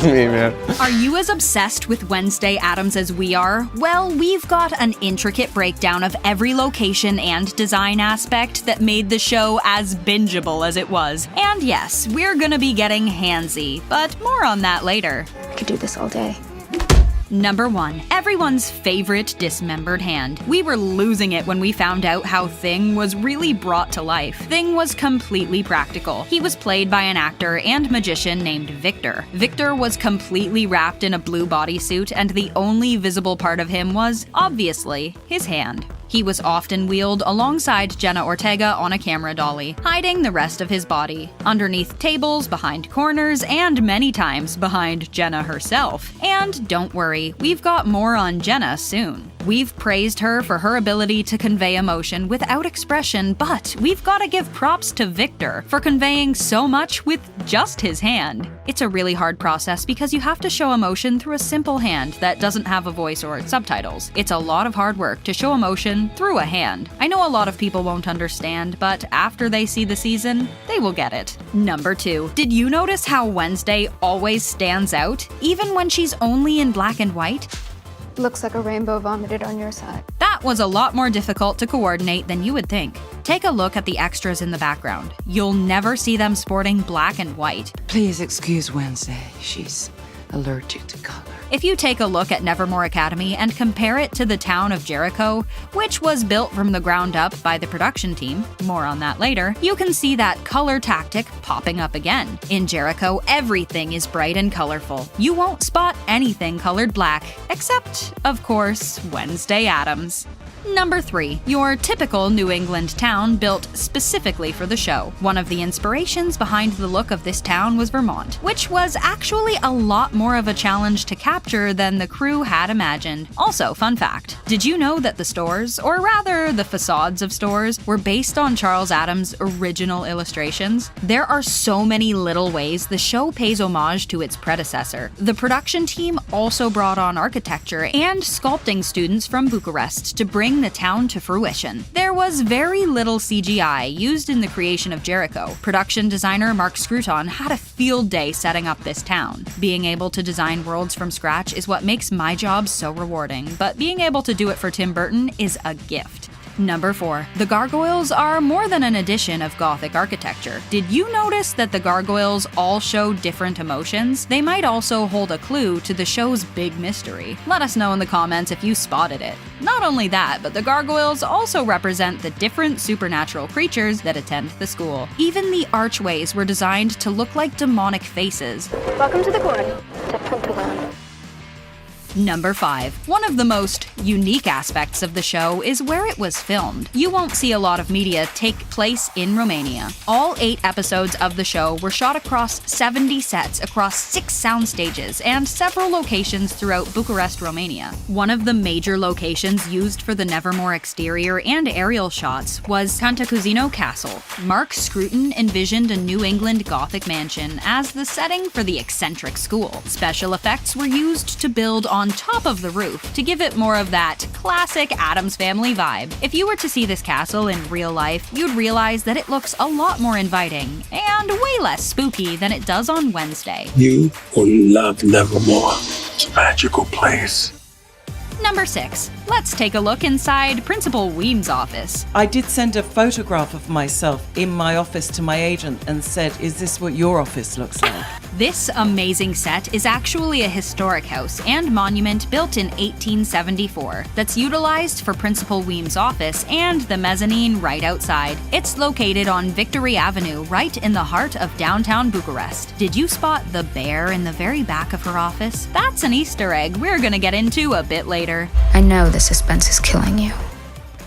me, man. Are you as obsessed with Wednesday Addams as we are? Well, we've got an intricate breakdown of every location and design aspect that made the show as bingeable as it was. And yes, we're gonna be getting handsy, but more on that later. I could do this all day. Number 1. Everyone's favorite dismembered hand. We were losing it when we found out how Thing was really brought to life. Thing was completely practical. He was played by an actor and magician named Victor. Victor was completely wrapped in a blue bodysuit, and the only visible part of him was, obviously, his hand. He was often wheeled alongside Jenna Ortega on a camera dolly, hiding the rest of his body, underneath tables, behind corners, and many times behind Jenna herself. And don't worry, we've got more on Jenna soon. We've praised her for her ability to convey emotion without expression, but we've gotta give props to Victor for conveying so much with just his hand. It's a really hard process because you have to show emotion through a simple hand that doesn't have a voice or subtitles. It's a lot of hard work to show emotion through a hand. I know a lot of people won't understand, but after they see the season, they will get it. Number 2. Did you notice how Wednesday always stands out, even when she's only in black and white? Looks like a rainbow vomited on your side. That was a lot more difficult to coordinate than you would think. Take a look at the extras in the background. You'll never see them sporting black and white. Please excuse Wednesday. She's allergic to color. If you take a look at Nevermore Academy and compare it to the town of Jericho, which was built from the ground up by the production team, more on that later, you can see that color tactic popping up again. In Jericho, everything is bright and colorful. You won't spot anything colored black, except, of course, Wednesday Addams. Number 3. Your typical New England town built specifically for the show. One of the inspirations behind the look of this town was Vermont, which was actually a lot more of a challenge to capture than the crew had imagined. Also, fun fact, did you know that the stores, or rather the facades of stores, were based on Charles Addams' original illustrations? There are so many little ways the show pays homage to its predecessor. The production team also brought on architecture and sculpting students from Bucharest to bring the town to fruition. There was very little CGI used in the creation of Jericho. Production designer Mark Scruton had a field day setting up this town. Being able to design worlds from scratch is what makes my job so rewarding, but being able to do it for Tim Burton is a gift. Number 4. The gargoyles are more than an addition of Gothic architecture. Did you notice that the gargoyles all show different emotions? They might also hold a clue to the show's big mystery. Let us know in the comments if you spotted it. Not only that, but the gargoyles also represent the different supernatural creatures that attend the school. Even the archways were designed to look like demonic faces. Welcome to the corn. To Pentagon. Number 5. One of the most unique aspects of the show is where it was filmed. You won't see a lot of media take place in Romania. All 8 episodes of the show were shot across 70 sets across 6 sound stages and several locations throughout Bucharest, Romania. One of the major locations used for the Nevermore exterior and aerial shots was CANTACUZINO Castle. Mark Scruton envisioned a New England Gothic mansion as the setting for the eccentric school. Special effects were used to build on top of the roof to give it more of that classic Addams Family vibe. If you were to see this castle in real life, you'd realize that it looks a lot more inviting and way less spooky than it does on Wednesday. You will love Nevermore. It's a magical place. Number 6. Let's take a look inside Principal Weem's office. I did send a photograph of myself in my office to my agent and said, "Is this what your office looks like?" This amazing set is actually a historic house and monument built in 1874 that's utilized for Principal Weem's office and the mezzanine right outside. It's located on Victory Avenue, right in the heart of downtown Bucharest. Did you spot the bear in the very back of her office? That's an Easter egg we're gonna get into a bit later. I know the suspense is killing you.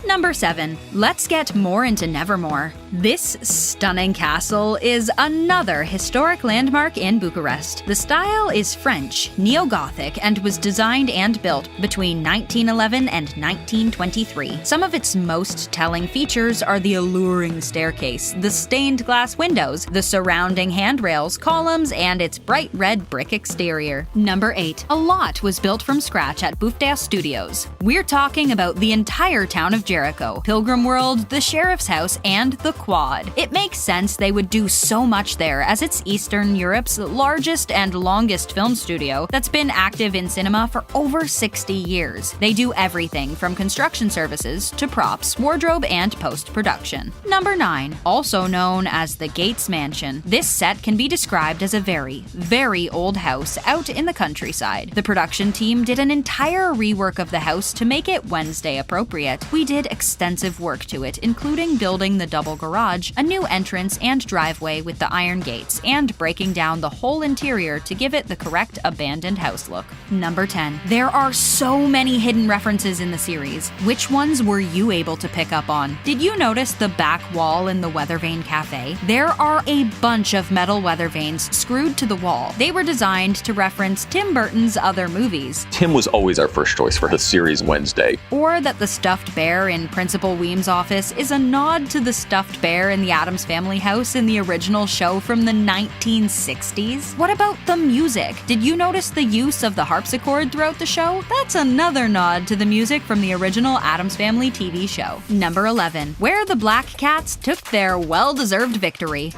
Number 7. Let's get more into Nevermore. This stunning castle is another historic landmark in Bucharest. The style is French, neo-Gothic, and was designed and built between 1911 and 1923. Some of its most telling features are the alluring staircase, the stained glass windows, the surrounding handrails, columns, and its bright red brick exterior. Number 8. A lot was built from scratch at BUFTEA Studios. We're talking about the entire town of Jericho, Pilgrim World, the Sheriff's House, and the quad. It makes sense they would do so much there, as it's Eastern Europe's largest and longest film studio that's been active in cinema for over 60 years. They do everything from construction services to props, wardrobe, and post-production. Number 9. Also known as the Gates Mansion. This set can be described as a very, very old house out in the countryside. The production team did an entire rework of the house to make it Wednesday appropriate. We did extensive work to it, including building the double garage, a new entrance and driveway with the iron gates, and breaking down the whole interior to give it the correct abandoned house look. Number 10. There are so many hidden references in the series. Which ones were you able to pick up on? Did you notice the back wall in the weather vane cafe? There are a bunch of metal weather vanes screwed to the wall. They were designed to reference Tim Burton's other movies. Tim was always our first choice for the series Wednesday. Or that the stuffed bear in Principal Weem's office is a nod to the stuffed bear in the Addams Family house in the original show from the 1960s? What about the music? Did you notice the use of the harpsichord throughout the show? That's another nod to the music from the original Addams Family TV show. Number 11. Where the Black Cats took their well-deserved victory.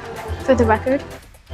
For the record,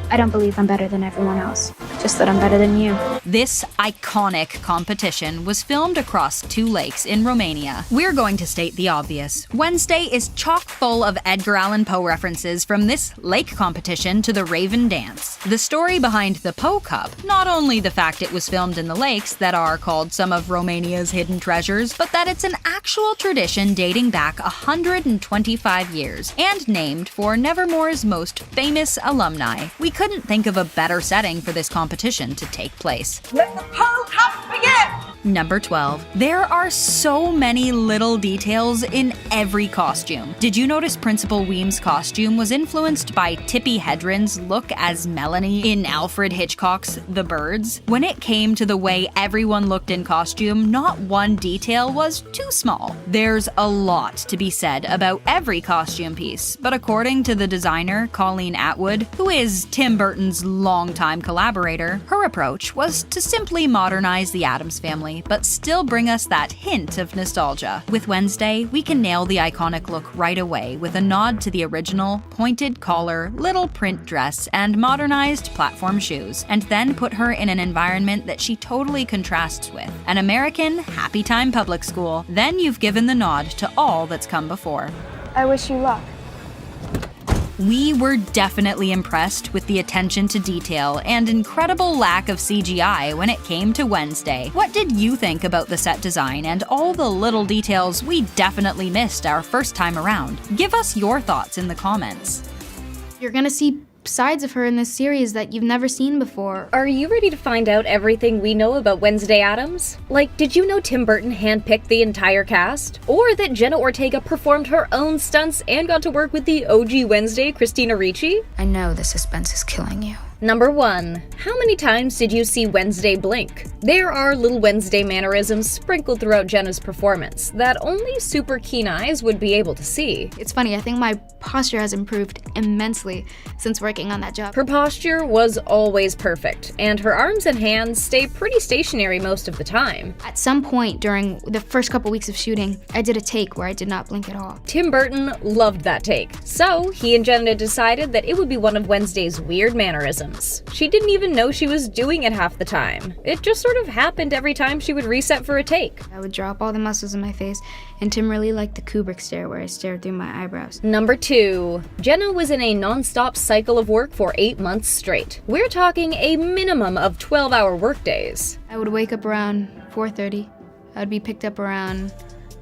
I don't believe I'm better than everyone else. Just that I'm better than you. This iconic competition was filmed across 2 lakes in Romania. We're going to state the obvious. Wednesday is chock full of Edgar Allan Poe references from this lake competition to the Raven Dance. The story behind the Poe Cup, not only the fact it was filmed in the lakes that are called some of Romania's hidden treasures, but that it's an actual tradition dating back 125 years and named for Nevermore's most famous alumni. We couldn't think of a better setting for this competition to take place. Let the Poe Cup begin! Number 12. There are so many little details in every costume. Did you notice Principal Weem's costume was influenced by Tippi Hedren's look as Melanie in Alfred Hitchcock's The Birds? When it came to the way everyone looked in costume, not one detail was too small. There's a lot to be said about every costume piece, but according to the designer, Colleen Atwood, who is Tim Burton's longtime collaborator, her approach was to simply modernize the Addams Family, but still bring us that hint of nostalgia. With Wednesday, we can nail the iconic look right away with a nod to the original, pointed collar, little print dress, and modernized platform shoes, and then put her in an environment that she totally contrasts with, an American happy time public school. Then you've given the nod to all that's come before. I wish you luck. We were definitely impressed with the attention to detail and incredible lack of CGI when it came to Wednesday. What did you think about the set design and all the little details we definitely missed our first time around? Give us your thoughts in the comments. You're gonna see sides of her in this series that you've never seen before. Are you ready to find out everything we know about Wednesday Addams? Like, did you know Tim Burton handpicked the entire cast? Or that Jenna Ortega performed her own stunts and got to work with the OG Wednesday, Christina Ricci? I know the suspense is killing you. Number 1. How many times did you see Wednesday blink? There are little Wednesday mannerisms sprinkled throughout Jenna's performance that only super keen eyes would be able to see. It's funny, I think my posture has improved immensely since working on that job. Her posture was always perfect, and her arms and hands stay pretty stationary most of the time. At some point during the first couple weeks of shooting, I did a take where I did not blink at all. Tim Burton loved that take, so he and Jenna decided that it would be one of Wednesday's weird mannerisms. She didn't even know she was doing it half the time. It just sort of happened every time she would reset for a take. I would drop all the muscles in my face, and Tim really liked the Kubrick stare where I stared through my eyebrows. Number 2. Jenna was in a non-stop cycle of work for 8 months straight. We're talking a minimum of 12-hour workdays. I would wake up around 4:30. I would be picked up around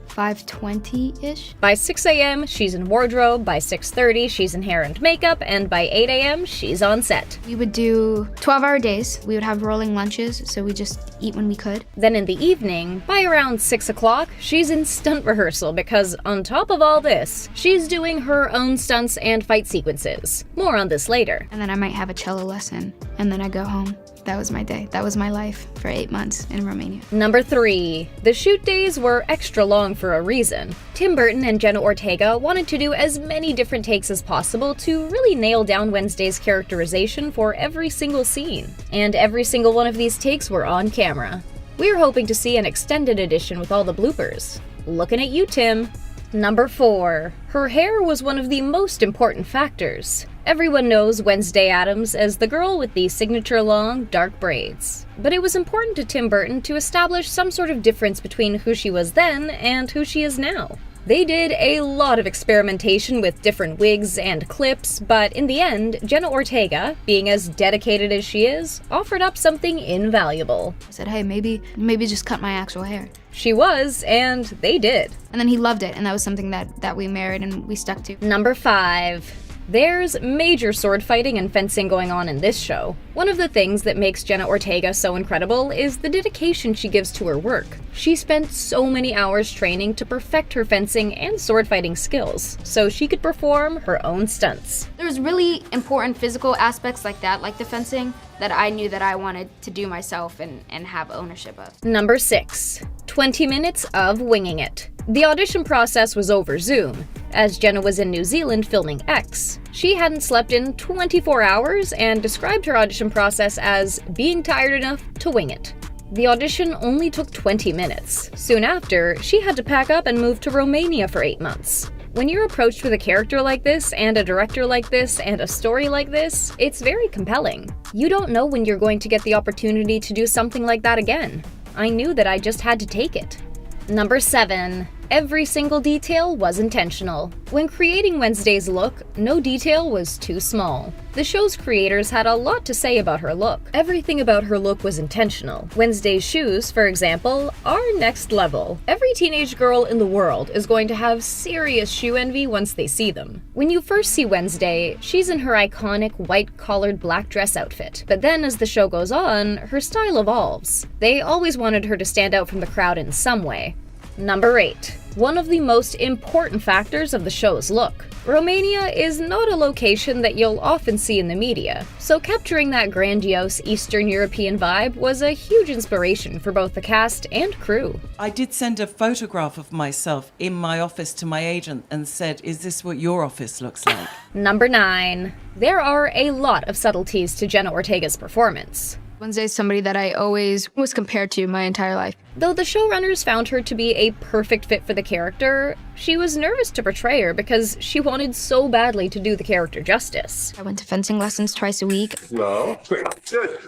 5:20-ish. By 6 a.m., she's in wardrobe, by 6:30, she's in hair and makeup, and by 8 a.m., she's on set. We would do 12-hour days. We would have rolling lunches, so we just eat when we could. Then in the evening, by around 6 o'clock, she's in stunt rehearsal because on top of all this, she's doing her own stunts and fight sequences. More on this later. And then I might have a cello lesson, and then I go home. That was my day. That was my life for 8 months in Romania. Number 3. The shoot days were extra long for a reason. Tim Burton and Jenna Ortega wanted to do as many different takes as possible to really nail down Wednesday's characterization for every single scene. And every single one of these takes were on camera. We're hoping to see an extended edition with all the bloopers. Looking at you, Tim. Number 4. Her hair was one of the most important factors. Everyone knows Wednesday Addams as the girl with the signature long, dark braids. But it was important to Tim Burton to establish some sort of difference between who she was then and who she is now. They did a lot of experimentation with different wigs and clips, but in the end, Jenna Ortega, being as dedicated as she is, offered up something invaluable. I said, hey, maybe just cut my actual hair. She was, and they did. And then he loved it, and that was something that we married and we stuck to. Number 5. There's major sword fighting and fencing going on in this show. One of the things that makes Jenna Ortega so incredible is the dedication she gives to her work. She spent so many hours training to perfect her fencing and sword fighting skills, so she could perform her own stunts. There's really important physical aspects like that, like the fencing, that I knew that I wanted to do myself and have ownership of. Number 6. 20 minutes of winging it. The audition process was over Zoom, as Jenna was in New Zealand filming X. She hadn't slept in 24 hours and described her audition process as being tired enough to wing it. The audition only took 20 minutes. Soon after, she had to pack up and move to Romania for 8 months. When you're approached with a character like this, and a director like this, and a story like this, it's very compelling. You don't know when you're going to get the opportunity to do something like that again. I knew that I just had to take it. Number 7. Every single detail was intentional. When creating Wednesday's look, no detail was too small. The show's creators had a lot to say about her look. Everything about her look was intentional. Wednesday's shoes, for example, are next level. Every teenage girl in the world is going to have serious shoe envy once they see them. When you first see Wednesday, she's in her iconic white-collared black dress outfit. But then as the show goes on, her style evolves. They always wanted her to stand out from the crowd in some way. Number 8. One of the most important factors of the show's look. Romania is not a location that you'll often see in the media, so capturing that grandiose Eastern European vibe was a huge inspiration for both the cast and crew. I did send a photograph of myself in my office to my agent and said, is this what your office looks like? Number 9. There are a lot of subtleties to Jenna Ortega's performance. Wednesday's somebody that I always was compared to my entire life. Though the showrunners found her to be a perfect fit for the character, she was nervous to portray her because she wanted so badly to do the character justice. I went to fencing lessons twice a week. No. Good.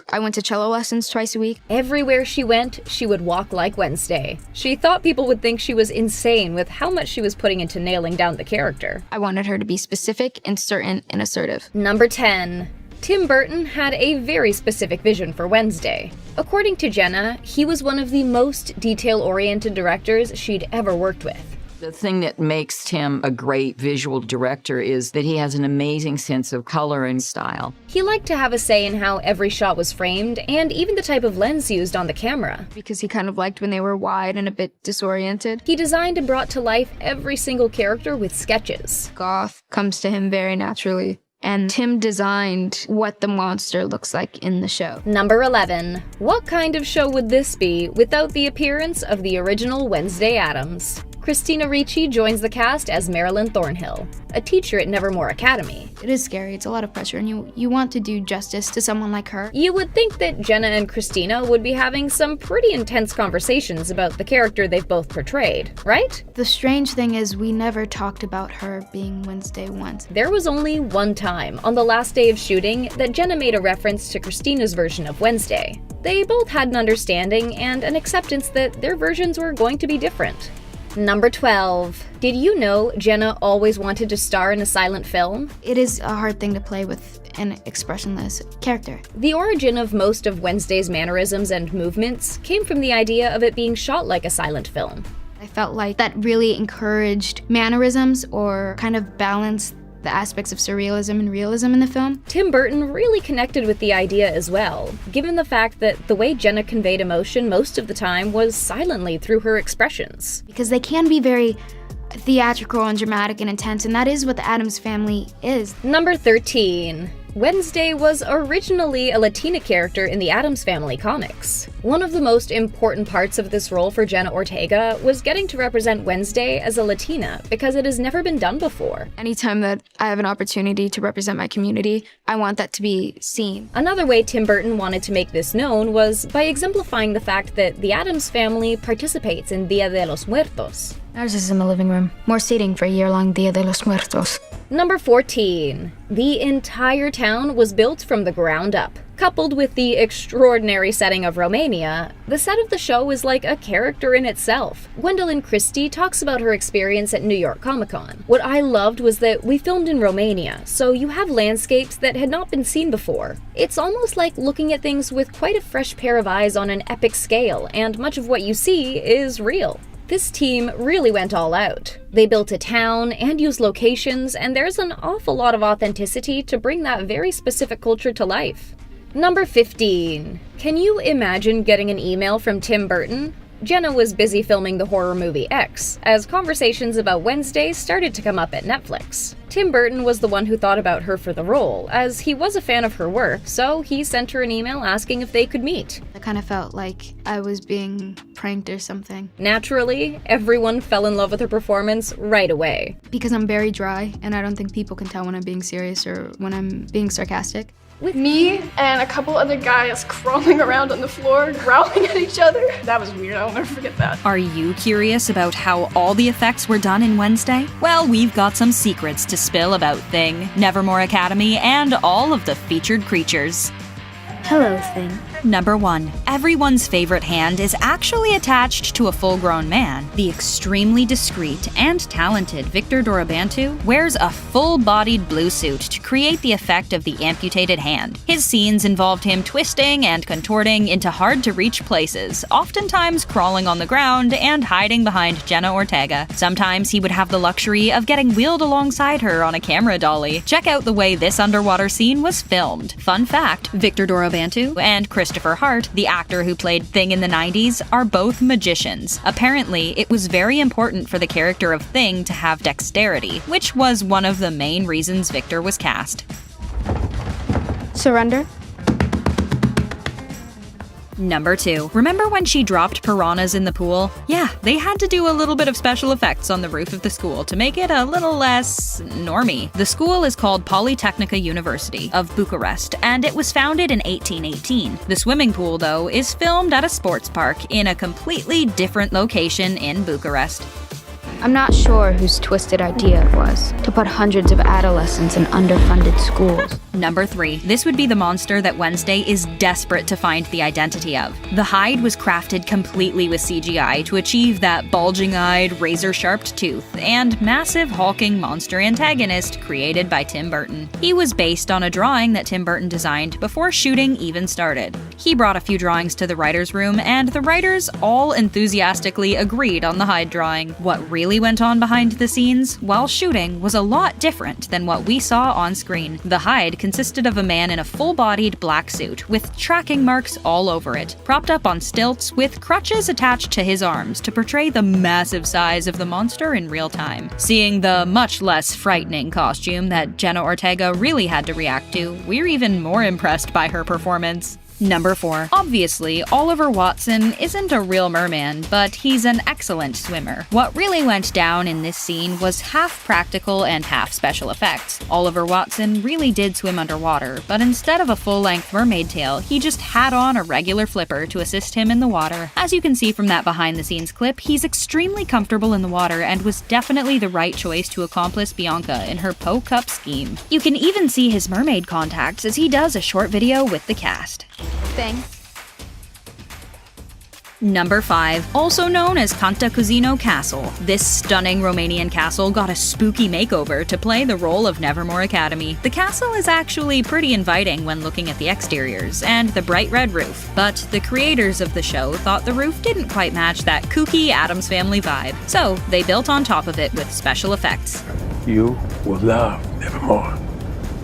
I went to cello lessons twice a week. Everywhere she went, she would walk like Wednesday. She thought people would think she was insane with how much she was putting into nailing down the character. I wanted her to be specific and certain and assertive. Number 10. Tim Burton had a very specific vision for Wednesday. According to Jenna, he was one of the most detail-oriented directors she'd ever worked with. The thing that makes Tim a great visual director is that he has an amazing sense of color and style. He liked to have a say in how every shot was framed, and even the type of lens used on the camera. Because he kind of liked when they were wide and a bit disoriented. He designed and brought to life every single character with sketches. Goth comes to him very naturally. And Tim designed what the monster looks like in the show. Number 11. What kind of show would this be without the appearance of the original Wednesday Addams? Christina Ricci joins the cast as Marilyn Thornhill, a teacher at Nevermore Academy. It is scary, it's a lot of pressure, and you want to do justice to someone like her. You would think that Jenna and Christina would be having some pretty intense conversations about the character they've both portrayed, right? The strange thing is we never talked about her being Wednesday once. There was only one time, on the last day of shooting, that Jenna made a reference to Christina's version of Wednesday. They both had an understanding and an acceptance that their versions were going to be different. Number 12. Did you know Jenna always wanted to star in a silent film? It is a hard thing to play with an expressionless character. The origin of most of Wednesday's mannerisms and movements came from the idea of it being shot like a silent film. I felt like that really encouraged mannerisms or kind of balanced the aspects of surrealism and realism in the film. Tim Burton really connected with the idea as well, given the fact that the way Jenna conveyed emotion most of the time was silently through her expressions. Because they can be very theatrical and dramatic and intense, and that is what the Addams family is. Number 13. Wednesday was originally a Latina character in the Addams Family comics. One of the most important parts of this role for Jenna Ortega was getting to represent Wednesday as a Latina, because it has never been done before. Anytime that I have an opportunity to represent my community, I want that to be seen. Another way Tim Burton wanted to make this known was by exemplifying the fact that the Addams family participates in Dia de los Muertos. Ours is in the living room. More seating for a year-long Dia de los Muertos. Number 14. The entire town was built from the ground up. Coupled with the extraordinary setting of Romania, the set of the show is like a character in itself. Gwendolyn Christie talks about her experience at New York Comic Con. What I loved was that we filmed in Romania, so you have landscapes that had not been seen before. It's almost like looking at things with quite a fresh pair of eyes on an epic scale, and much of what you see is real. This team really went all out. They built a town and used locations, and there's an awful lot of authenticity to bring that very specific culture to life. Number 15. Can you imagine getting an email from Tim Burton? Jenna was busy filming the horror movie X, as conversations about Wednesday started to come up at Netflix. Tim Burton was the one who thought about her for the role, as he was a fan of her work, so he sent her an email asking if they could meet. I kind of felt like I was being pranked or something. Naturally, everyone fell in love with her performance right away. Because I'm very dry, and I don't think people can tell when I'm being serious or when I'm being sarcastic. With me and a couple other guys crawling around on the floor, growling at each other. That was weird, I'll never forget that. Are you curious about how all the effects were done in Wednesday? Well, we've got some secrets to spill about Thing, Nevermore Academy, and all of the featured creatures. Hello, Thing. Number 1. Everyone's favorite hand is actually attached to a full-grown man. The extremely discreet and talented Victor Dorobantu wears a full-bodied blue suit to create the effect of the amputated hand. His scenes involved him twisting and contorting into hard-to-reach places, oftentimes crawling on the ground and hiding behind Jenna Ortega. Sometimes he would have the luxury of getting wheeled alongside her on a camera dolly. Check out the way this underwater scene was filmed. Fun fact, Victor Dorobantu and Christopher Hart, the actor who played Thing in the 90s, are both magicians. Apparently, it was very important for the character of Thing to have dexterity, which was one of the main reasons Victor was cast. Surrender? Number 2. Remember when she dropped piranhas in the pool? Yeah, they had to do a little bit of special effects on the roof of the school to make it a little less normie. The school is called Polytechnica University of Bucharest, and it was founded in 1818. The swimming pool, though, is filmed at a sports park in a completely different location in Bucharest. I'm not sure whose twisted idea it was to put hundreds of adolescents in underfunded schools. Number 3. This would be the monster that Wednesday is desperate to find the identity of. The hide was crafted completely with CGI to achieve that bulging-eyed, razor-sharp tooth and massive hulking monster antagonist created by Tim Burton. He was based on a drawing that Tim Burton designed before shooting even started. He brought a few drawings to the writers' room, and the writers all enthusiastically agreed on the hide drawing. What really went on behind the scenes while shooting was a lot different than what we saw on screen. The hide consisted of a man in a full-bodied black suit with tracking marks all over it, propped up on stilts with crutches attached to his arms to portray the massive size of the monster in real time. Seeing the much less frightening costume that Jenna Ortega really had to react to, we're even more impressed by her performance. Number 4. Obviously, Oliver Watson isn't a real merman, but he's an excellent swimmer. What really went down in this scene was half practical and half special effects. Oliver Watson really did swim underwater, but instead of a full-length mermaid tail, he just had on a regular flipper to assist him in the water. As you can see from that behind-the-scenes clip, he's extremely comfortable in the water and was definitely the right choice to accomplish Bianca in her po-cup scheme. You can even see his mermaid contacts as he does a short video with the cast. Thing. Number 5. Also known as CANTACUZINO Castle. This stunning Romanian castle got a spooky makeover to play the role of Nevermore Academy. The castle is actually pretty inviting when looking at the exteriors, and the bright red roof, but the creators of the show thought the roof didn't quite match that kooky Addams Family vibe, so they built on top of it with special effects. You will love Nevermore.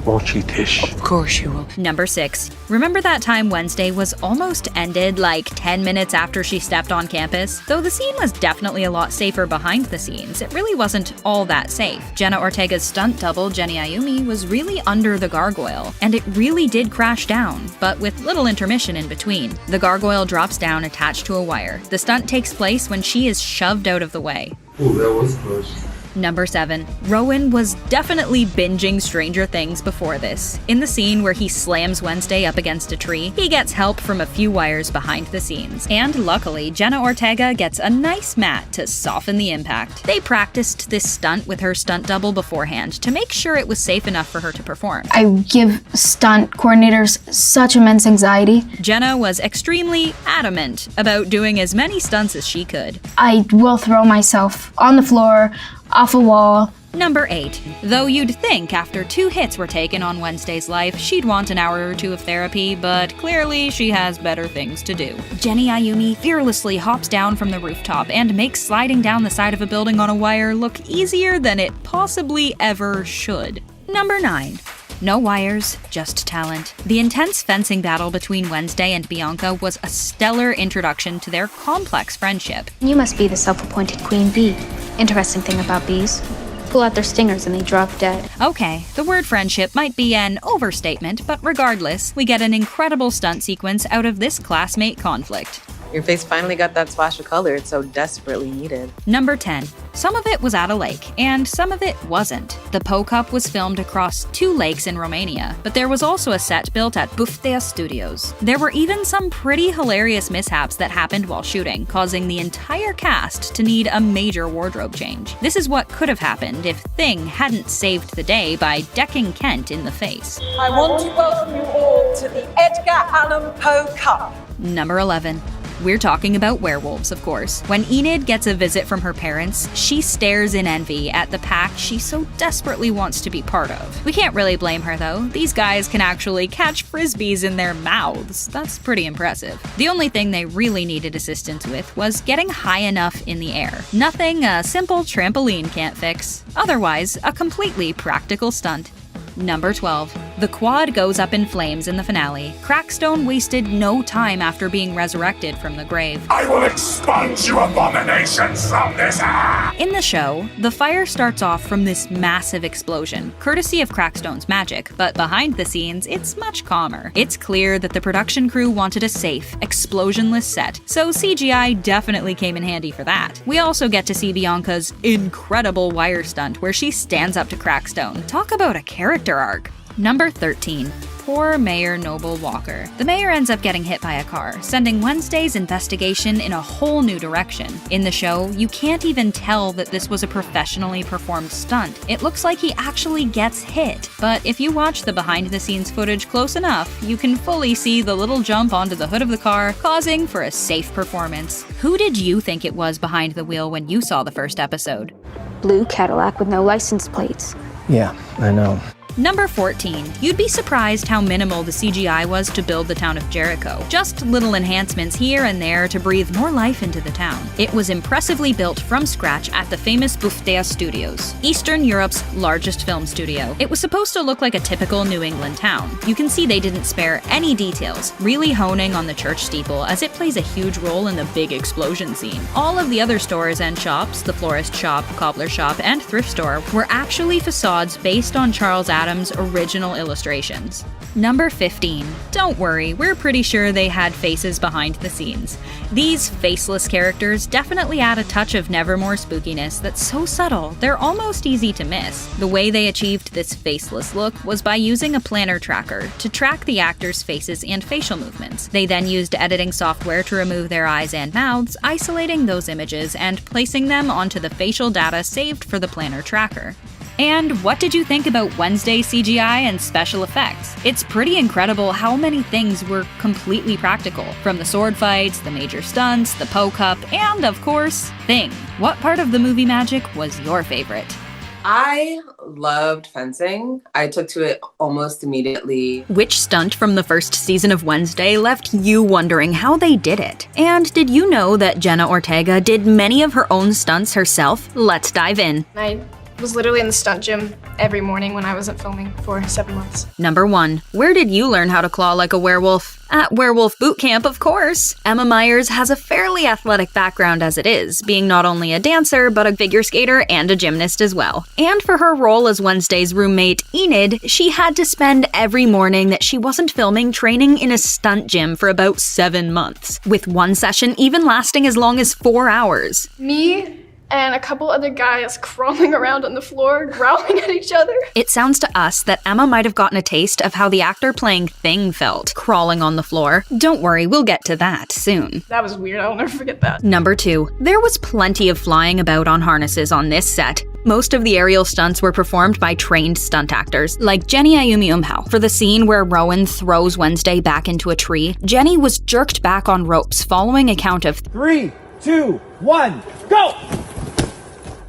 Won't you, Tish? Of course you will. Number 6. Remember that time Wednesday was almost ended like 10 minutes after she stepped on campus? Though the scene was definitely a lot safer behind the scenes, it really wasn't all that safe. Jenna Ortega's stunt double, Jenny Ayumi, was really under the gargoyle, and it really did crash down, but with little intermission in between. The gargoyle drops down attached to a wire. The stunt takes place when she is shoved out of the way. Ooh, that was close. Number 7. Rowan was definitely binging Stranger Things before this. In the scene where he slams Wednesday up against a tree, he gets help from a few wires behind the scenes. And luckily, Jenna Ortega gets a nice mat to soften the impact. They practiced this stunt with her stunt double beforehand to make sure it was safe enough for her to perform. I give stunt coordinators such immense anxiety. Jenna was extremely adamant about doing as many stunts as she could. I will throw myself on the floor, off a wall. Number 8. Though you'd think after 2 hits were taken on Wednesday's life, she'd want an hour or 2 of therapy, but clearly she has better things to do. Jenny Ayumi fearlessly hops down from the rooftop and makes sliding down the side of a building on a wire look easier than it possibly ever should. Number 9. No wires, just talent. The intense fencing battle between Wednesday and Bianca was a stellar introduction to their complex friendship. You must be the self-appointed queen bee. Interesting thing about bees. Pull out their stingers and they drop dead. Okay, the word friendship might be an overstatement, but regardless, we get an incredible stunt sequence out of this classmate conflict. Your face finally got that splash of color it's so desperately needed. Number 10. Some of it was at a lake, and some of it wasn't. The Po Cup was filmed across 2 lakes in Romania, but there was also a set built at BUFTEA studios. There were even some pretty hilarious mishaps that happened while shooting, causing the entire cast to need a major wardrobe change. This is what could have happened if Thing hadn't saved the day by decking Kent in the face. I want to welcome you all to the Edgar Allan Poe Cup. Number 11. We're talking about werewolves, of course. When Enid gets a visit from her parents, she stares in envy at the pack she so desperately wants to be part of. We can't really blame her though. These guys can actually catch frisbees in their mouths. That's pretty impressive. The only thing they really needed assistance with was getting high enough in the air. Nothing a simple trampoline can't fix. Otherwise, a completely practical stunt. Number 12. The quad goes up in flames in the finale. Crackstone wasted no time after being resurrected from the grave. I will expunge you abominations from this earth! In the show, the fire starts off from this massive explosion, courtesy of Crackstone's magic, but behind the scenes, it's much calmer. It's clear that the production crew wanted a safe, explosionless set, so CGI definitely came in handy for that. We also get to see Bianca's incredible wire stunt where she stands up to Crackstone. Talk about a character arc. Number 13. Poor Mayor Noble Walker. The mayor ends up getting hit by a car, sending Wednesday's investigation in a whole new direction. In the show, you can't even tell that this was a professionally performed stunt. It looks like he actually gets hit. But if you watch the behind-the-scenes footage close enough, you can fully see the little jump onto the hood of the car, causing for a safe performance. Who did you think it was behind the wheel when you saw the first episode? Blue Cadillac with no license plates. Yeah, I know. Number 14. You'd be surprised how minimal the CGI was to build the town of Jericho. Just little enhancements here and there to breathe more life into the town. It was impressively built from scratch at the famous BUFTEA studios, Eastern Europe's largest film studio. It was supposed to look like a typical New England town. You can see they didn't spare any details, really honing on the church steeple as it plays a huge role in the big explosion scene. All of the other stores and shops, the florist shop, cobbler shop, and thrift store, were actually facades based on Charles Adams' original illustrations. Number 15. Don't worry, we're pretty sure they had faces behind the scenes. These faceless characters definitely add a touch of Nevermore spookiness that's so subtle, they're almost easy to miss. The way they achieved this faceless look was by using a planner tracker to track the actors' faces and facial movements. They then used editing software to remove their eyes and mouths, isolating those images and placing them onto the facial data saved for the planner tracker. And what did you think about Wednesday CGI and special effects? It's pretty incredible how many things were completely practical, from the sword fights, the major stunts, the Po Cup, and of course, Thing. What part of the movie magic was your favorite? I loved fencing. I took to it almost immediately. Which stunt from the first season of Wednesday left you wondering how they did it? And did you know that Jenna Ortega did many of her own stunts herself? Let's dive in. I was literally in the stunt gym every morning when I wasn't filming for 7 months. Number 1. Where did you learn how to claw like a werewolf? At Werewolf Boot Camp, of course. Emma Myers has a fairly athletic background as it is, being not only a dancer, but a figure skater and a gymnast as well. And for her role as Wednesday's roommate, Enid, she had to spend every morning that she wasn't filming training in a stunt gym for about 7 months, with one session even lasting as long as 4 hours. Me and a couple other guys crawling around on the floor, growling at each other. It sounds to us that Emma might have gotten a taste of how the actor playing Thing felt, crawling on the floor. Don't worry, we'll get to that soon. That was weird, I'll never forget that. Number 2. There was plenty of flying about on harnesses on this set. Most of the aerial stunts were performed by trained stunt actors, like Jenny AYUMI UMBHAU. For the scene where Rowan throws Wednesday back into a tree, Jenny was jerked back on ropes following a count of 3, 2, 1, go!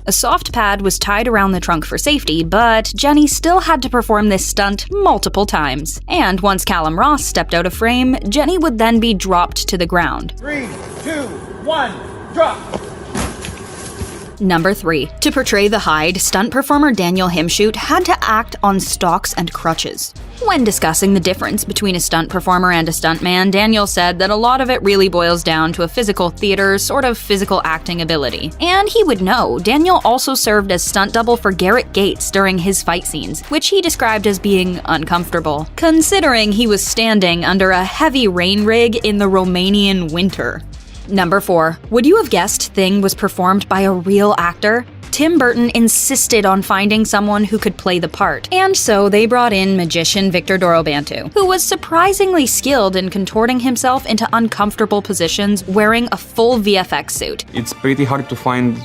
A soft pad was tied around the trunk for safety, but Jenny still had to perform this stunt multiple times. And once Callum Ross stepped out of frame, Jenny would then be dropped to the ground. 3, 2, 1, drop! Number 3. To portray the Hyde, stunt performer Daniel HIMSCHOOT had to act on stalks and crutches. When discussing the difference between a stunt performer and a stuntman, Daniel said that a lot of it really boils down to a physical theater, sort of physical acting ability. And he would know, Daniel also served as stunt double for Garrett Gates during his fight scenes, which he described as being uncomfortable, considering he was standing under a heavy rain rig in the Romanian winter. Number 4. Would you have guessed Thing was performed by a real actor? Tim Burton insisted on finding someone who could play the part, and so they brought in magician Victor Dorobantu, who was surprisingly skilled in contorting himself into uncomfortable positions wearing a full VFX suit. It's pretty hard to find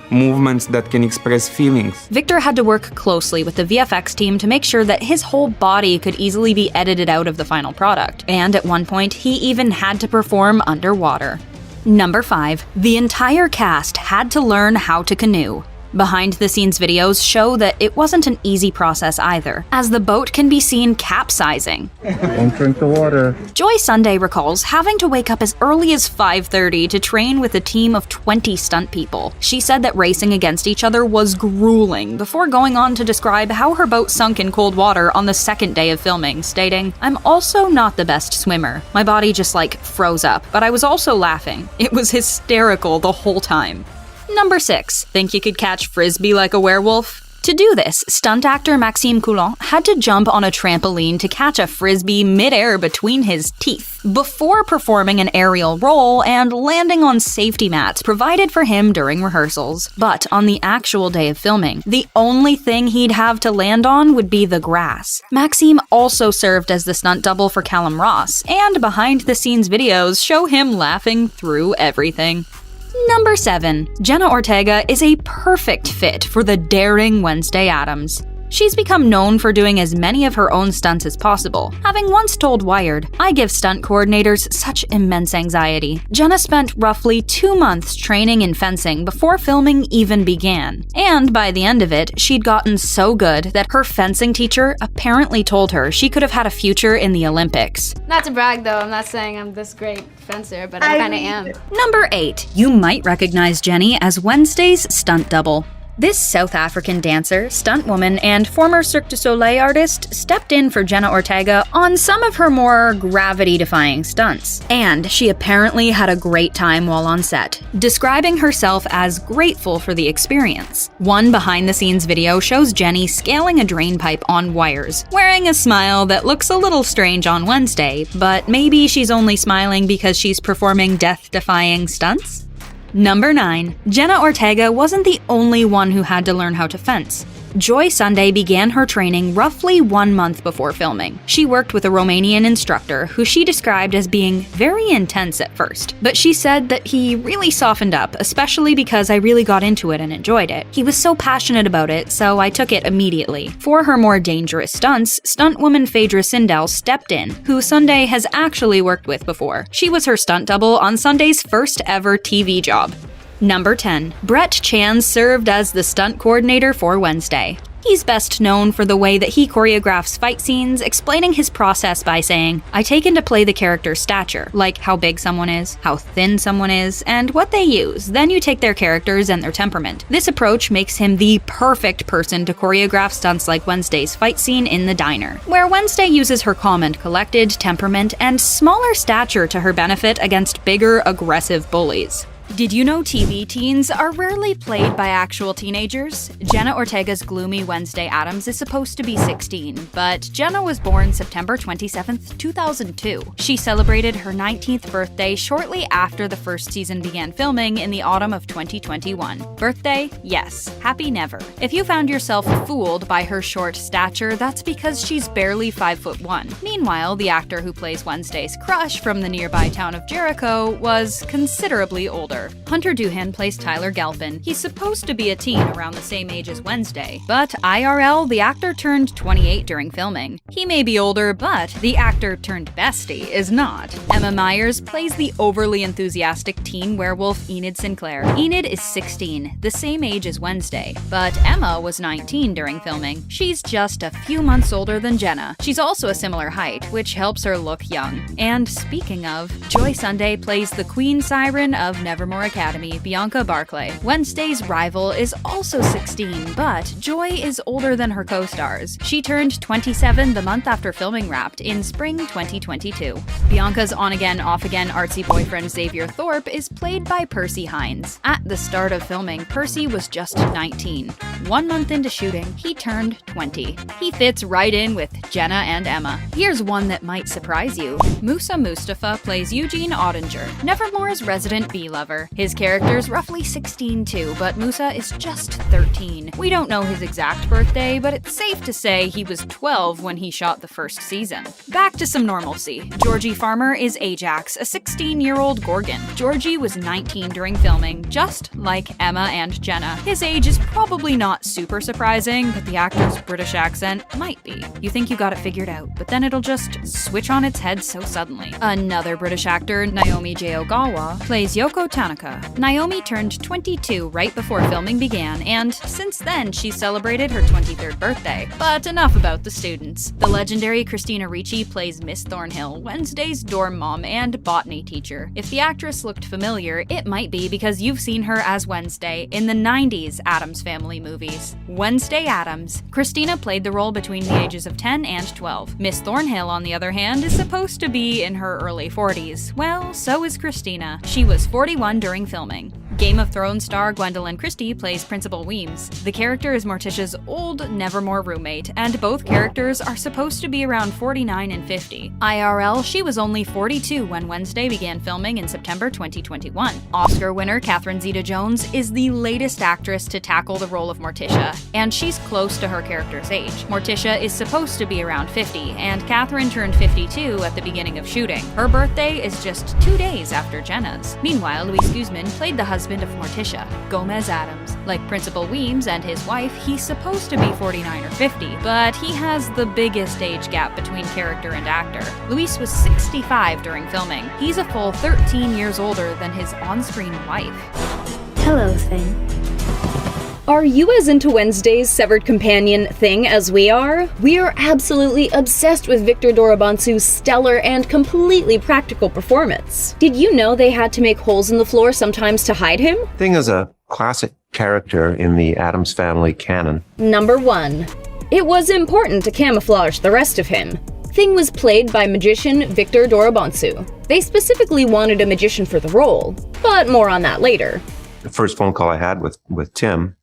movements that can express feelings. Victor had to work closely with the VFX team to make sure that his whole body could easily be edited out of the final product, and at one point he even had to perform underwater. Number 5. The entire cast had to learn how to canoe. Behind-the-scenes videos show that it wasn't an easy process either, as the boat can be seen capsizing. Don't drink the water. Joy Sunday recalls having to wake up as early as 5:30 to train with a team of 20 stunt people. She said that racing against each other was grueling, before going on to describe how her boat sunk in cold water on the second day of filming, stating, "I'm also not the best swimmer. My body just froze up, but I was also laughing. It was hysterical the whole time." Number 6. Think you could catch Frisbee like a werewolf? To do this, stunt actor Maxime Coulon had to jump on a trampoline to catch a Frisbee mid-air between his teeth, before performing an aerial roll and landing on safety mats provided for him during rehearsals. But on the actual day of filming, the only thing he'd have to land on would be the grass. Maxime also served as the stunt double for Callum Ross, and behind-the-scenes videos show him laughing through everything. Number 7. Jenna Ortega is a perfect fit for the daring Wednesday Addams. She's become known for doing as many of her own stunts as possible, having once told Wired, "I give stunt coordinators such immense anxiety." Jenna spent roughly 2 months training in fencing before filming even began, and by the end of it, she'd gotten so good that her fencing teacher apparently told her she could have had a future in the Olympics. Not to brag though, I'm not saying I'm this great fencer, but I kinda am. Number 8. You might recognize Jenny as Wednesday's stunt double. This South African dancer, stunt woman, and former Cirque du Soleil artist stepped in for Jenna Ortega on some of her more gravity-defying stunts. And she apparently had a great time while on set, describing herself as grateful for the experience. One behind-the-scenes video shows Jenny scaling a drain pipe on wires, wearing a smile that looks a little strange on Wednesday, but maybe she's only smiling because she's performing death-defying stunts? Number 9. Jenna Ortega wasn't the only one who had to learn how to fence. Joy Sunday began her training roughly 1 month before filming. She worked with a Romanian instructor who she described as being very intense at first, but she said that he really softened up, especially because I really got into it and enjoyed it. He was so passionate about it, so I took it immediately. For her more dangerous stunts, stuntwoman Phaedra Sindel stepped in, who Sunday has actually worked with before. She was her stunt double on Sunday's first ever TV job. Number 10. Brett Chan served as the stunt coordinator for Wednesday. He's best known for the way that he choreographs fight scenes, explaining his process by saying, "I take into play the character's stature, like how big someone is, how thin someone is, and what they use. Then you take their characters and their temperament. This approach makes him the perfect person to choreograph stunts like Wednesday's fight scene in the diner, where Wednesday uses her calm and collected temperament and smaller stature to her benefit against bigger, aggressive bullies." Did you know TV teens are rarely played by actual teenagers? Jenna Ortega's gloomy Wednesday Addams is supposed to be 16, but Jenna was born September 27, 2002. She celebrated her 19th birthday shortly after the first season began filming in the autumn of 2021. Birthday? Yes. Happy never. If you found yourself fooled by her short stature, that's because she's barely 5'1". Meanwhile, the actor who plays Wednesday's crush from the nearby town of Jericho was considerably older. Hunter Doohan plays Tyler Galpin. He's supposed to be a teen around the same age as Wednesday, but IRL, the actor turned 28 during filming. He may be older, but the actor turned bestie is not. Emma Myers plays the overly enthusiastic teen werewolf Enid Sinclair. Enid is 16, the same age as Wednesday, but Emma was 19 during filming. She's just a few months older than Jenna. She's also a similar height, which helps her look young. And speaking of, Joy Sunday plays the Queen Siren of Nevermore Academy, Bianca Barclay. Wednesday's rival is also 16, but Joy is older than her co-stars. She turned 27 the month after filming wrapped in spring 2022. Bianca's on-again, off-again artsy boyfriend Xavier Thorpe is played by Percy Hines. At the start of filming, Percy was just 19. 1 month into shooting, he turned 20. He fits right in with Jenna and Emma. Here's one that might surprise you. Musa Mustafa plays Eugene Ottinger, Nevermore's resident bee-lover. His character's roughly 16 too, but Musa is just 13. We don't know his exact birthday, but it's safe to say he was 12 when he shot the first season. Back to some normalcy. Georgie Farmer is Ajax, a 16-year-old Gorgon. Georgie was 19 during filming, just like Emma and Jenna. His age is probably not super surprising, but the actor's British accent might be. You think you got it figured out, but then it'll just switch on its head so suddenly. Another British actor, Naomi J. Ogawa, plays Yoko Tanaka. Naomi turned 22 right before filming began, and since then she's celebrated her 23rd birthday. But enough about the students. The legendary Christina Ricci plays Miss Thornhill, Wednesday's dorm mom and botany teacher. If the actress looked familiar, it might be because you've seen her as Wednesday in the 90s Addams Family movies. Wednesday Addams. Christina played the role between the ages of 10 and 12. Miss Thornhill, on the other hand, is supposed to be in her early 40s. Well, so is Christina. She was 41 during filming. Game of Thrones star Gwendolyn Christie plays Principal Weems. The character is Morticia's old Nevermore roommate, and both characters are supposed to be around 49 and 50. IRL, she was only 42 when Wednesday began filming in September 2021. Oscar winner Catherine Zeta-Jones is the latest actress to tackle the role of Morticia, and she's close to her character's age. Morticia is supposed to be around 50, and Catherine turned 52 at the beginning of shooting. Her birthday is just 2 days after Jenna's. Meanwhile, Luis Guzman played the husband of Morticia, Gomez Addams. Like Principal Weems and his wife, he's supposed to be 49 or 50, but he has the biggest age gap between character and actor. Luis was 65 during filming. He's a full 13 years older than his on-screen wife. Hello, Thing. Are you as into Wednesday's severed companion Thing as we are? We are absolutely obsessed with Victor Dorobansu's stellar and completely practical performance. Did you know they had to make holes in the floor sometimes to hide him? Thing is a classic character in the Addams Family canon. Number 1. It was important to camouflage the rest of him. Thing was played by magician Victor Dorobansu. They specifically wanted a magician for the role, but more on that later. The first phone call I had with Tim,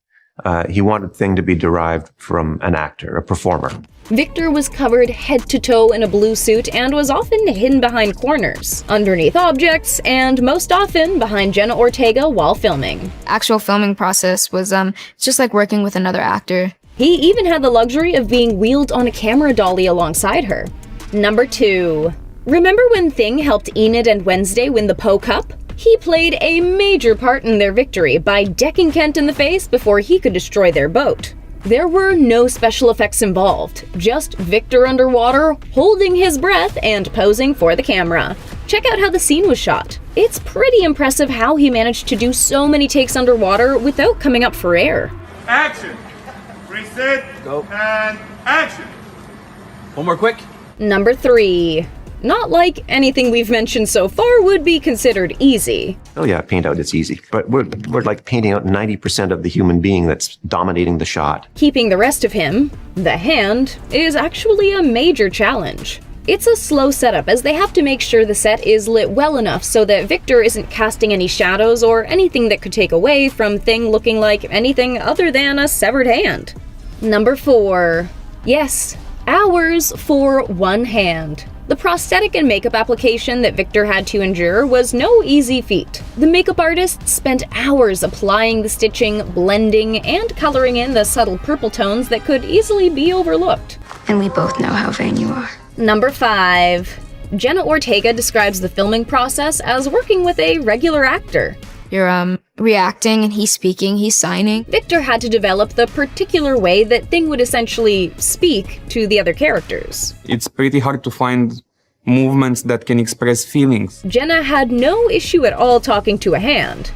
he wanted Thing to be derived from an actor, a performer. Victor was covered head to toe in a blue suit and was often hidden behind corners, underneath objects, and most often behind Jenna Ortega while filming. Actual filming process was just like working with another actor. He even had the luxury of being wheeled on a camera dolly alongside her. Number 2. Remember when Thing helped Enid and Wednesday win the Poe Cup? He played a major part in their victory by decking Kent in the face before he could destroy their boat. There were no special effects involved, just Victor underwater, holding his breath and posing for the camera. Check out how the scene was shot. It's pretty impressive how he managed to do so many takes underwater without coming up for air. Action. Reset. Go. And action. One more quick. Number 3. Not like anything we've mentioned so far would be considered easy. Oh yeah, paint out is easy. But we're like painting out 90% of the human being that's dominating the shot. Keeping the rest of him, the hand, is actually a major challenge. It's a slow setup as they have to make sure the set is lit well enough so that Victor isn't casting any shadows or anything that could take away from Thing looking like anything other than a severed hand. Number 4. Yes, hours for one hand. The prosthetic and makeup application that Victor had to endure was no easy feat. The makeup artists spent hours applying the stitching, blending, and coloring in the subtle purple tones that could easily be overlooked. And we both know how vain you are. Number 5. Jenna Ortega describes the filming process as working with a regular actor. You're, reacting and he's speaking, he's signing. Victor had to develop the particular way that Thing would essentially speak to the other characters. It's pretty hard to find movements that can express feelings. Jenna had no issue at all talking to a hand.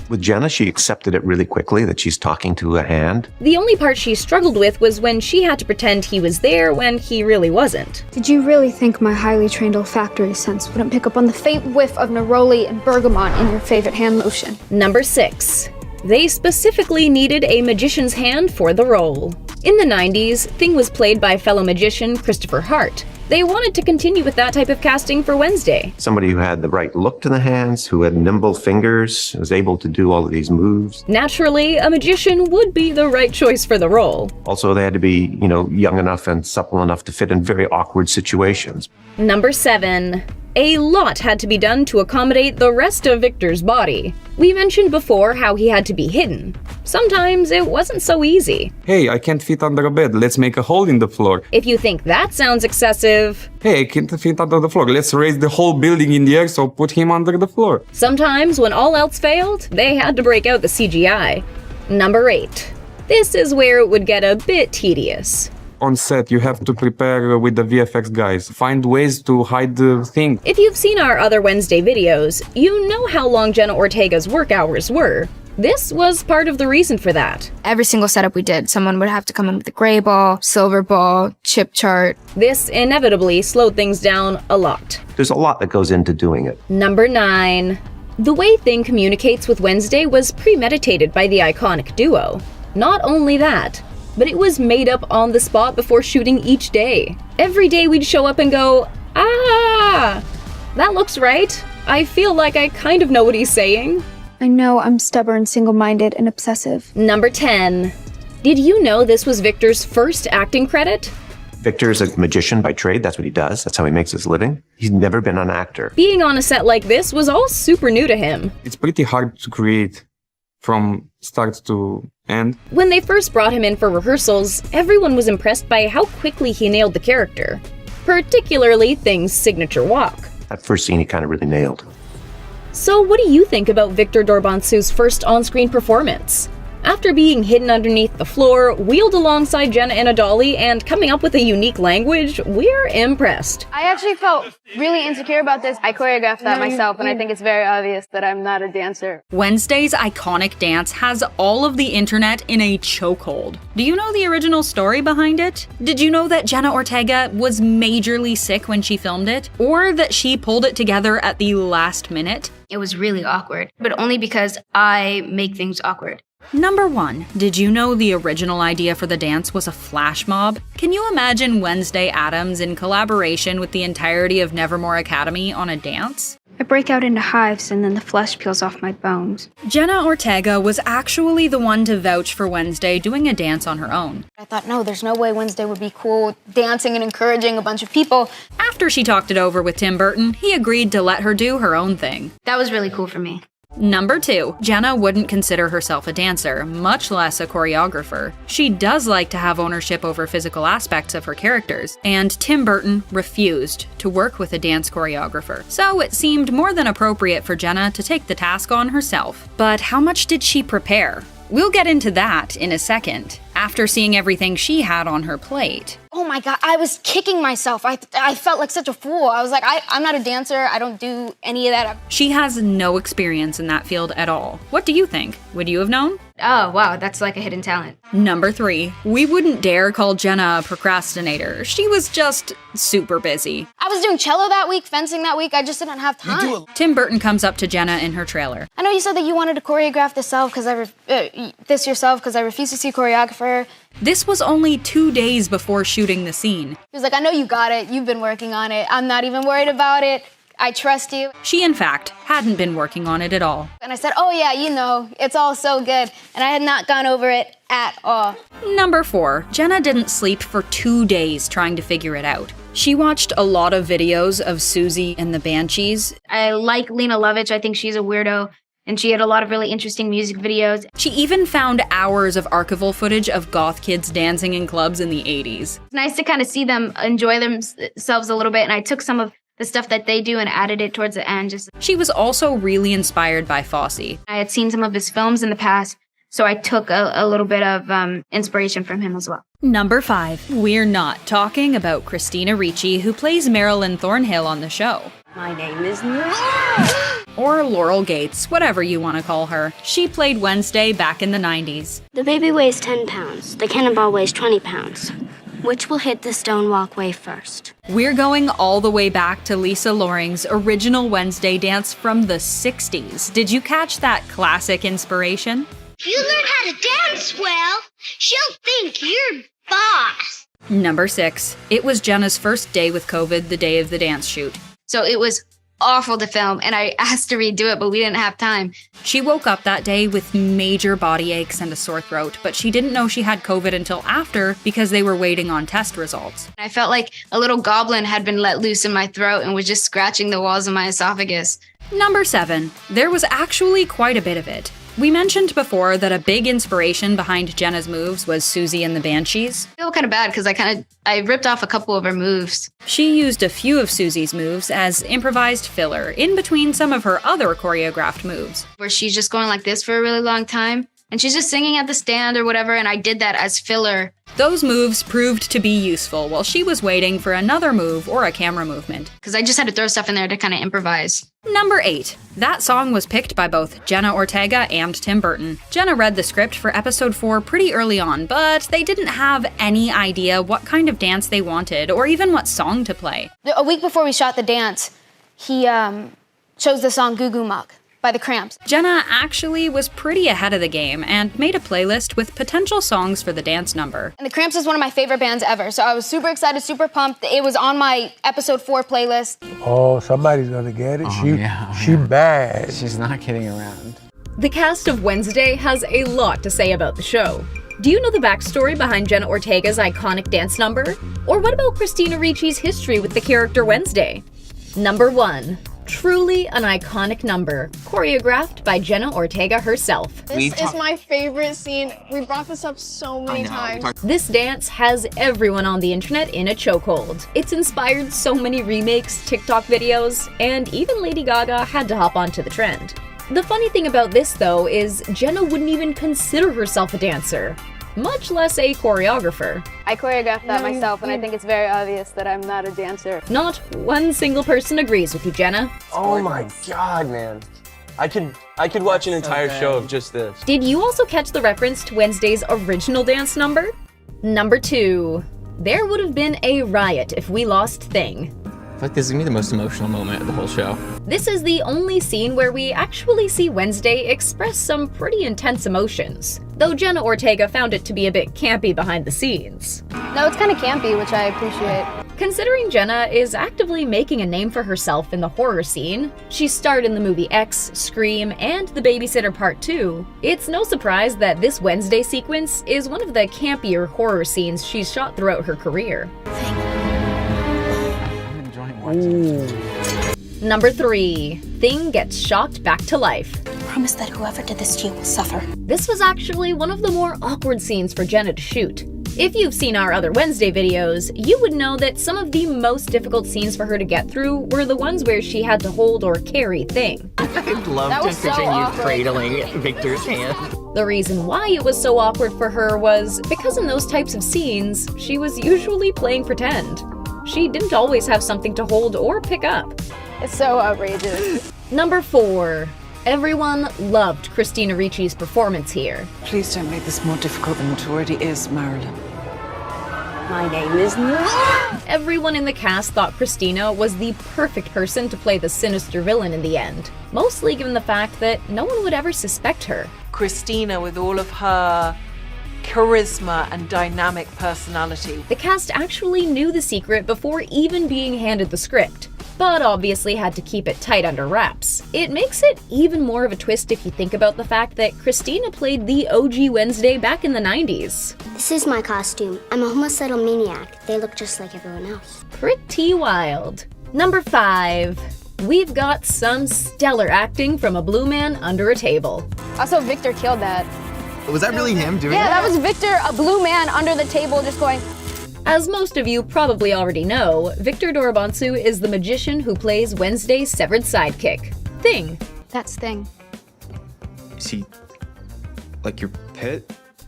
With Jenna, she accepted it really quickly that she's talking to a hand. The only part she struggled with was when she had to pretend he was there when he really wasn't. Did you really think my highly trained olfactory sense wouldn't pick up on the faint whiff of neroli and bergamot in your favorite hand lotion? Number 6. They specifically needed a magician's hand for the role. In the 90s, Thing was played by fellow magician Christopher Hart. They wanted to continue with that type of casting for Wednesday. Somebody who had the right look to the hands, who had nimble fingers, was able to do all of these moves. Naturally, a magician would be the right choice for the role. Also, they had to be, young enough and supple enough to fit in very awkward situations. Number 7. A lot had to be done to accommodate the rest of Victor's body. We mentioned before how he had to be hidden. Sometimes it wasn't so easy. Hey, I can't fit under a bed. Let's make a hole in the floor. If you think that sounds excessive... Hey, I can't fit under the floor. Let's raise the whole building in the air, so put him under the floor. Sometimes, when all else failed, they had to break out the CGI. Number 8. This is where it would get a bit tedious. On set, you have to prepare with the VFX guys. Find ways to hide the thing. If you've seen our other Wednesday videos, you know how long Jenna Ortega's work hours were. This was part of the reason for that. Every single setup we did, someone would have to come in with a gray ball, silver ball, chip chart. This inevitably slowed things down a lot. There's a lot that goes into doing it. Number 9. The way Thing communicates with Wednesday was premeditated by the iconic duo. Not only that, but it was made up on the spot before shooting each day. Every day we'd show up and go, "Ah, that looks right. I feel like I kind of know what he's saying." I know I'm stubborn, single-minded, and obsessive. Number 10. Did you know this was Victor's first acting credit? Victor's a magician by trade. That's what he does. That's how he makes his living. He's never been an actor. Being on a set like this was all super new to him. It's pretty hard to create from start to end. When they first brought him in for rehearsals, everyone was impressed by how quickly he nailed the character, particularly Thing's signature walk. That first scene he kind of really nailed. So what do you think about Victor Dorbansu's first on-screen performance? After being hidden underneath the floor, wheeled alongside Jenna in a dolly, and coming up with a unique language, we're impressed. I actually felt really insecure about this. I choreographed that myself, and I think it's very obvious that I'm not a dancer. Wednesday's iconic dance has all of the internet in a chokehold. Do you know the original story behind it? Did you know that Jenna Ortega was majorly sick when she filmed it? Or that she pulled it together at the last minute? It was really awkward, but only because I make things awkward. Number 1. Did you know the original idea for the dance was a flash mob? Can you imagine Wednesday Addams in collaboration with the entirety of Nevermore Academy on a dance? I break out into hives and then the flesh peels off my bones. Jenna Ortega was actually the one to vouch for Wednesday doing a dance on her own. I thought, no, there's no way Wednesday would be cool dancing and encouraging a bunch of people. After she talked it over with Tim Burton, he agreed to let her do her own thing. That was really cool for me. Number 2. Jenna wouldn't consider herself a dancer, much less a choreographer. She does like to have ownership over physical aspects of her characters, and Tim Burton refused to work with a dance choreographer. So it seemed more than appropriate for Jenna to take the task on herself. But how much did she prepare? We'll get into that in a second, after seeing everything she had on her plate. Oh my God, I was kicking myself. I felt like such a fool. I was like, I'm not a dancer. I don't do any of that. She has no experience in that field at all. What do you think? Would you have known? Oh, wow, that's like a hidden talent. Number 3. We wouldn't dare call Jenna a procrastinator. She was just super busy. I was doing cello that week, fencing that week. I just didn't have time. Tim Burton comes up to Jenna in her trailer. I know you said that you wanted to choreograph this yourself because I refuse to see a choreographer. This was only 2 days before shooting the scene. He was like, I know you got it. You've been working on it. I'm not even worried about it. I trust you. She, in fact, hadn't been working on it at all. And I said, oh yeah, you know, it's all so good. And I had not gone over it at all. Number 4. Jenna didn't sleep for 2 days trying to figure it out. She watched a lot of videos of Susie and the Banshees. I like Lena Lovitch. I think she's a weirdo. And she had a lot of really interesting music videos. She even found hours of archival footage of goth kids dancing in clubs in the 80s. It's nice to kind of see them enjoy themselves a little bit. And I took some of the stuff that they do and added it towards the end. She was also really inspired by Fosse. I had seen some of his films in the past, so I took a little bit of inspiration from him as well. Number 5. We're not talking about Christina Ricci, who plays Marilyn Thornhill on the show. My name is Or Laurel Gates, whatever you want to call her. She played Wednesday back in the 90s. The baby weighs 10 pounds. The cannonball weighs 20 pounds. Which will hit the stone walkway first? We're going all the way back to Lisa Loring's original Wednesday dance from the 60s. Did you catch that classic inspiration? If you learn how to dance well, she'll think you're boss. Number 6. It was Jenna's first day with COVID, the day of the dance shoot. So it was awful to film, and I asked to redo it, but we didn't have time. She woke up that day with major body aches and a sore throat, but she didn't know she had COVID until after because they were waiting on test results. I felt like a little goblin had been let loose in my throat and was just scratching the walls of my esophagus. Number 7. There was actually quite a bit of it. We mentioned before that a big inspiration behind Jenna's moves was Susie and the Banshees. I feel kind of bad because I ripped off a couple of her moves. She used a few of Susie's moves as improvised filler in between some of her other choreographed moves. Where she's just going like this for a really long time, and she's just singing at the stand or whatever, and I did that as filler. Those moves proved to be useful while she was waiting for another move or a camera movement. Because I just had to throw stuff in there to kind of improvise. Number 8. That song was picked by both Jenna Ortega and Tim Burton. Jenna read the script for episode 4 pretty early on, but they didn't have any idea what kind of dance they wanted or even what song to play. A week before we shot the dance, he chose the song Goo Goo Muck by the Cramps. Jenna actually was pretty ahead of the game and made a playlist with potential songs for the dance number. And the Cramps is one of my favorite bands ever, so I was super excited, super pumped. It was on my episode 4 playlist. Oh, somebody's gonna get it. She bad. She's not kidding around. The cast of Wednesday has a lot to say about the show. Do you know the backstory behind Jenna Ortega's iconic dance number? Or what about Christina Ricci's history with the character Wednesday? Number 1. Truly an iconic number, choreographed by Jenna Ortega herself. This is my favorite scene. We brought this up so many times. This dance has everyone on the internet in a chokehold. It's inspired so many remakes, TikTok videos, and even Lady Gaga had to hop onto the trend. The funny thing about this, though, is Jenna wouldn't even consider herself a dancer, much less a choreographer. I choreographed that myself, and I think it's very obvious that I'm not a dancer. Not one single person agrees with you, Jenna. Oh my god, man. I could watch an entire show of just this. Did you also catch the reference to Wednesday's original dance number? Number 2. There would have been a riot if we lost Thing. I feel like this is gonna be the most emotional moment of the whole show. This is the only scene where we actually see Wednesday express some pretty intense emotions, though Jenna Ortega found it to be a bit campy behind the scenes. No, it's kind of campy, which I appreciate. Considering Jenna is actively making a name for herself in the horror scene, she starred in the movie X, Scream, and The Babysitter Part 2, it's no surprise that this Wednesday sequence is one of the campier horror scenes she's shot throughout her career. Number 3. Thing gets shocked back to life. Promise that whoever did this to you will suffer. This was actually one of the more awkward scenes for Jenna to shoot. If you've seen our other Wednesday videos, you would know that some of the most difficult scenes for her to get through were the ones where she had to hold or carry Thing. I love just picturing you cradling Victor's hand. The reason why it was so awkward for her was because in those types of scenes, she was usually playing pretend. She didn't always have something to hold or pick up. It's so outrageous. Number 4. Everyone loved Christina Ricci's performance here. Please don't make this more difficult than it already is, Marilyn. My name is Laurel. Everyone in the cast thought Christina was the perfect person to play the sinister villain in the end, mostly given the fact that no one would ever suspect her. Christina, with all of her charisma and dynamic personality. The cast actually knew the secret before even being handed the script, but obviously had to keep it tight under wraps. It makes it even more of a twist if you think about the fact that Christina played the OG Wednesday back in the 90s. This is my costume. I'm a homicidal maniac. They look just like everyone else. Pretty wild. Number 5. We've got some stellar acting from a blue man under a table. Also, Victor killed that. Was that really him doing Yeah, that? that was Victor, a blue man under the table just going... As most of you probably already know, Victor Dorobantu is the magician who plays Wednesday's severed sidekick, Thing. That's Thing. Is he like your pet?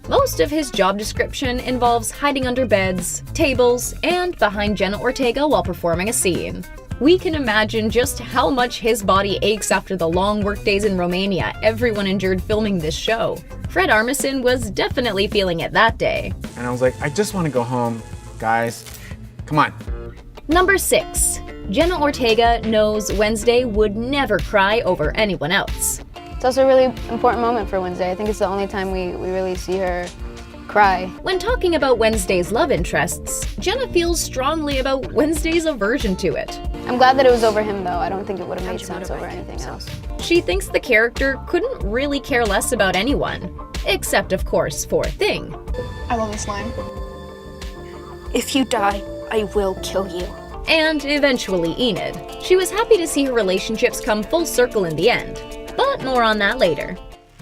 Most of his job description involves hiding under beds, tables, and behind Jenna Ortega while performing a scene. We can imagine just how much his body aches after the long workdays in Romania everyone endured filming this show. Fred Armisen was definitely feeling it that day. And I was like, I just want to go home, guys. Come on. Number 6. Jenna Ortega knows Wednesday would never cry over anyone else. It's also a really important moment for Wednesday. I think it's the only time we really see her cry. When talking about Wednesday's love interests, Jenna feels strongly about Wednesday's aversion to it. I'm glad that it was over him, though. I don't think it would have made sense over anything else. She thinks the character couldn't really care less about anyone, except, of course, for Thing. I love this line. If you die, I will kill you. And eventually Enid. She was happy to see her relationships come full circle in the end, but more on that later.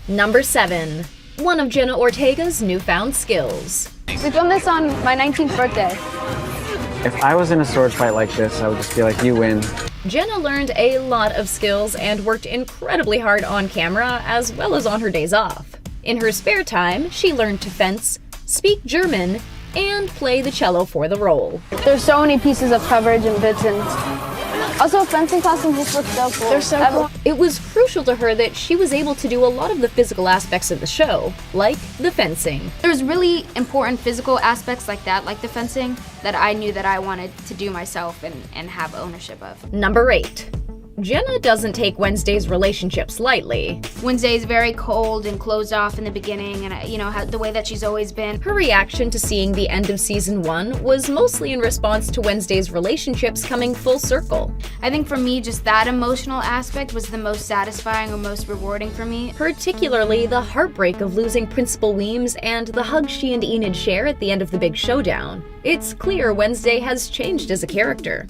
Number 7. One of Jenna Ortega's newfound skills. We filmed this on my 19th birthday. If I was in a sword fight like this, I would just be like, you win. Jenna learned a lot of skills and worked incredibly hard on camera as well as on her days off. In her spare time, she learned to fence, speak German, and play the cello for the role. There's so many pieces of coverage and bits, and also fencing costumes just look so cool. They're so cool. It was crucial to her that she was able to do a lot of the physical aspects of the show, like the fencing. There's really important physical aspects like that, like the fencing, that I knew that I wanted to do myself and have ownership of. Number 8. Jenna doesn't take Wednesday's relationships lightly. Wednesday's very cold and closed off in the beginning, and you know, the way that she's always been. Her reaction to seeing the end of season 1 was mostly in response to Wednesday's relationships coming full circle. I think for me, just that emotional aspect was the most satisfying or most rewarding for me. Particularly the heartbreak of losing Principal Weems and the hug she and Enid share at the end of the big showdown. It's clear Wednesday has changed as a character.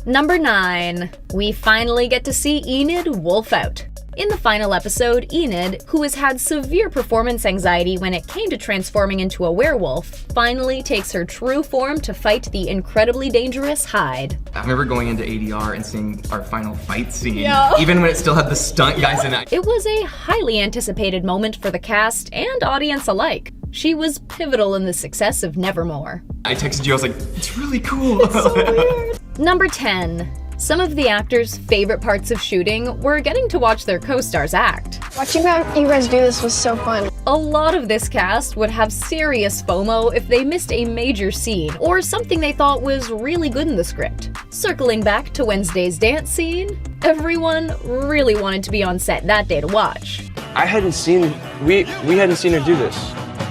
Number 9. We finally get to see Enid wolf out. In the final episode, Enid, who has had severe performance anxiety when it came to transforming into a werewolf, finally takes her true form to fight the incredibly dangerous Hyde. I remember going into ADR and seeing our final fight scene, Yeah. even when it still had the stunt guys in it. It was a highly anticipated moment for the cast and audience alike. She was pivotal in the success of Nevermore. I texted you, I was like, it's really cool. It's so weird. Number 10. Some of the actors' favorite parts of shooting were getting to watch their co-stars act. Watching you guys do this was so fun. A lot of this cast would have serious FOMO if they missed a major scene or something they thought was really good in the script. Circling back to Wednesday's dance scene, everyone really wanted to be on set that day to watch. I hadn't seen, we hadn't seen her do this.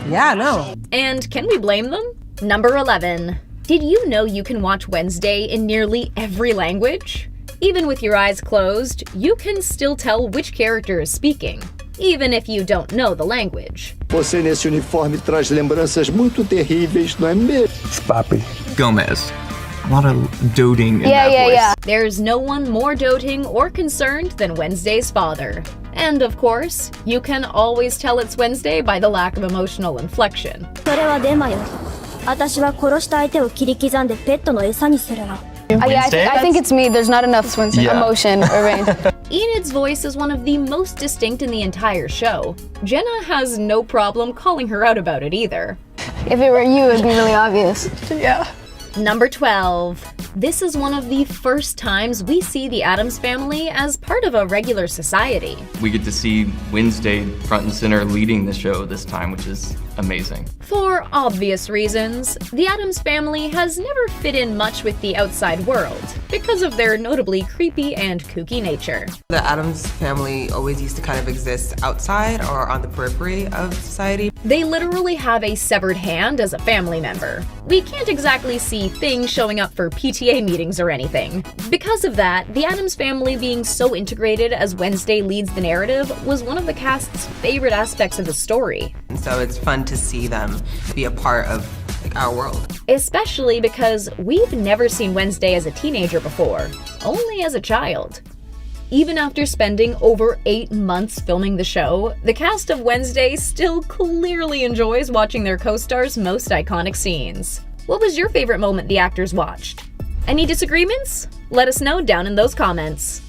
Yeah, no. And can we blame them? Number 11. Did you know you can watch Wednesday in nearly every language? Even with your eyes closed, you can still tell which character is speaking, even if you don't know the language. Você nesse uniforme traz lembranças muito terríveis, não é mesmo? Papi. Gomez. A lot of doting in that voice. Yeah. There's no one more doting or concerned than Wednesday's father. And of course, you can always tell it's Wednesday by the lack of emotional inflection. それはデマよ。私は殺した相手を切り刻んでペットの餌にするの。I think it's me. There's not enough emotion or range. Enid's voice is one of the most distinct in the entire show. Jenna has no problem calling her out about it either. If it were you, it'd be really obvious. Yeah. Number 12. This is one of the first times we see the Addams family as part of a regular society. We get to see Wednesday front and center leading the show this time, which is amazing. For obvious reasons, the Addams family has never fit in much with the outside world because of their notably creepy and kooky nature. The Addams family always used to kind of exist outside or on the periphery of society. They literally have a severed hand as a family member. We can't exactly see things showing up for PTA meetings or anything. Because of that, the Addams family being so integrated as Wednesday leads the narrative was one of the cast's favorite aspects of the story. And so it's fun to see them be a part of our world. Especially because we've never seen Wednesday as a teenager before, only as a child. Even after spending over 8 months filming the show, the cast of Wednesday still clearly enjoys watching their co-stars' most iconic scenes. What was your favorite moment the actors watched? Any disagreements? Let us know down in those comments.